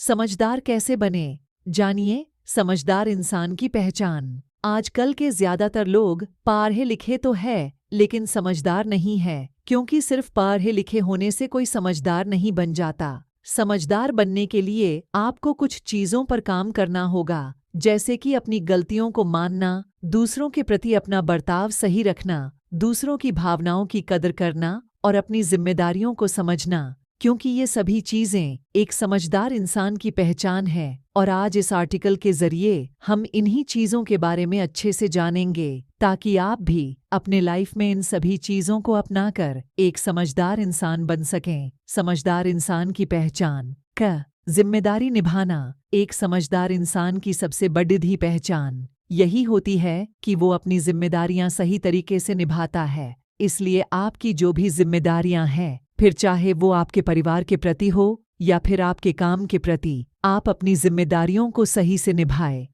समझदार कैसे बने? जानिए समझदार इंसान की पहचान। आजकल के ज्यादातर लोग पढ़े लिखे तो है लेकिन समझदार नहीं है, क्योंकि सिर्फ पढ़े लिखे होने से कोई समझदार नहीं बन जाता। समझदार बनने के लिए आपको कुछ चीजों पर काम करना होगा, जैसे कि अपनी गलतियों को मानना, दूसरों के प्रति अपना बर्ताव सही रखना, दूसरों की भावनाओं की कदर करना और अपनी जिम्मेदारियों को समझना, क्योंकि ये सभी चीजें एक समझदार इंसान की पहचान है। और आज इस आर्टिकल के जरिए हम इन्हीं चीजों के बारे में अच्छे से जानेंगे, ताकि आप भी अपने लाइफ में इन सभी चीजों को अपनाकर एक समझदार इंसान बन सकें। समझदार इंसान की पहचान। जिम्मेदारी निभाना। एक समझदार इंसान की सबसे बड़ी पहचान यही होती है कि वो अपनी जिम्मेदारियां सही तरीके से निभाता है। इसलिए आपकी जो भी जिम्मेदारियां हैं, फिर चाहे वो आपके परिवार के प्रति हो या फिर आपके काम के प्रति, आप अपनी जिम्मेदारियों को सही से निभाएं।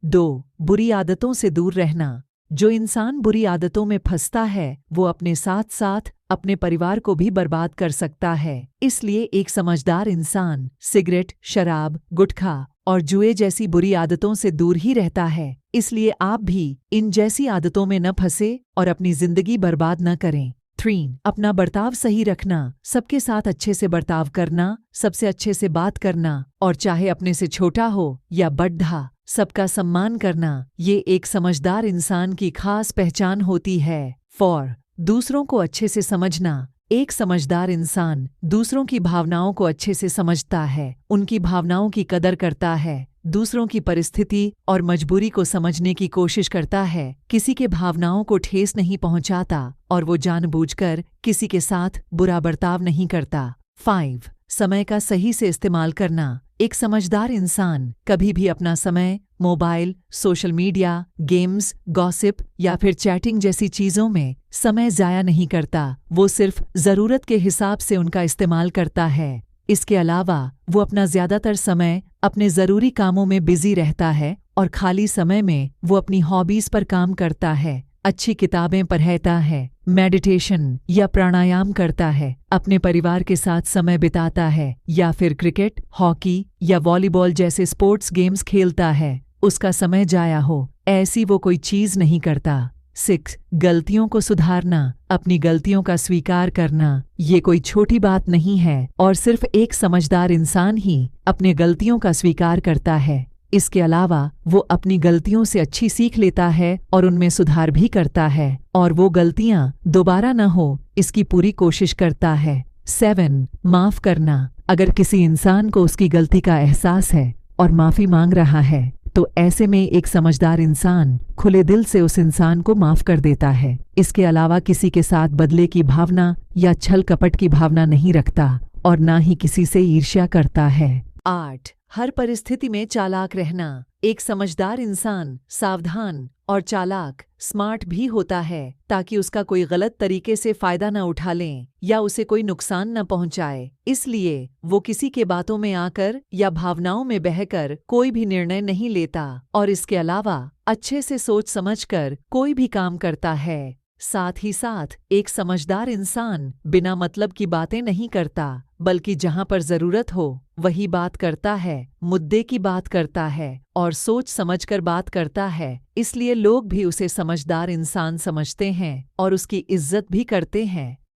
2. बुरी आदतों से दूर रहना। जो इंसान बुरी आदतों में फंसता है वो अपने साथ साथ अपने परिवार को भी बर्बाद कर सकता है। इसलिए एक समझदार इंसान सिगरेट, शराब, गुटखा और जुए जैसी बुरी आदतों से दूर ही रहता है। इसलिए आप भी इन जैसी आदतों में न फंसे और अपनी जिंदगी बर्बाद न करें। 3. अपना बर्ताव सही रखना। सबके साथ अच्छे से बर्ताव करना, सबसे अच्छे से बात करना और चाहे अपने से छोटा हो या बड़ा, सबका सम्मान करना, ये एक समझदार इंसान की खास पहचान होती है। 4. दूसरों को अच्छे से समझना। एक समझदार इंसान दूसरों की भावनाओं को अच्छे से समझता है, उनकी भावनाओं की कदर करता है, दूसरों की परिस्थिति और मजबूरी को समझने की कोशिश करता है, किसी के भावनाओं को ठेस नहीं पहुंचाता और वो जानबूझकर किसी के साथ बुरा बर्ताव नहीं करता। 5. समय का सही से इस्तेमाल करना। एक समझदार इंसान कभी भी अपना समय mobile, social media, games, gossip या फिर चैटिंग जैसी चीजों में समय जाया नहीं करता। वो सिर्फ जरूरत के हिसाब से उनका इस्तेमाल करता है। इसके अलावा वो अपना ज्यादातर समय अपने जरूरी कामों में बिजी रहता है और खाली समय में वो अपनी हॉबीज पर काम करता है, अच्छी किताबें पढ़ता है, मेडिटेशन या प्राणायाम करता है, अपने परिवार के साथ समय बिताता है या फिर क्रिकेट, हॉकी या वॉलीबॉल जैसे स्पोर्ट्स गेम्स खेलता है। उसका समय जाया हो ऐसी वो कोई चीज नहीं करता। 6. गलतियों को सुधारना। अपनी गलतियों का स्वीकार करना ये कोई छोटी बात नहीं है और सिर्फ एक समझदार इंसान ही अपने गलतियों का स्वीकार करता है। इसके अलावा वो अपनी गलतियों से अच्छी सीख लेता है और उनमें सुधार भी करता है और वो गलतियां दोबारा न हो इसकी पूरी कोशिश करता है। 7. माफ करना। अगर किसी इंसान को उसकी गलती का एहसास है और माफी मांग रहा है तो ऐसे में एक समझदार इंसान खुले दिल से उस इंसान को माफ कर देता है। इसके अलावा किसी के साथ बदले की भावना या छल कपट की भावना नहीं रखता और ना ही किसी से ईर्ष्या करता है। 8. हर परिस्थिति में चालाक रहना। एक समझदार इंसान सावधान और चालाक, स्मार्ट भी होता है ताकि उसका कोई गलत तरीके से फायदा न उठा लें या उसे कोई नुकसान न पहुंचाए। इसलिए वो किसी के बातों में आकर या भावनाओं में बहकर कोई भी निर्णय नहीं लेता और इसके अलावा अच्छे से सोच समझकर कोई भी काम करता है। साथ ही साथ एक समझदार इंसान बिना मतलब की बातें नहीं करता, बल्कि जहां पर जरूरत हो वही बात करता है, मुद्दे की बात करता है और सोच समझकर बात करता है। इसलिए लोग भी उसे समझदार इंसान समझते हैं और उसकी इज्जत भी करते हैं।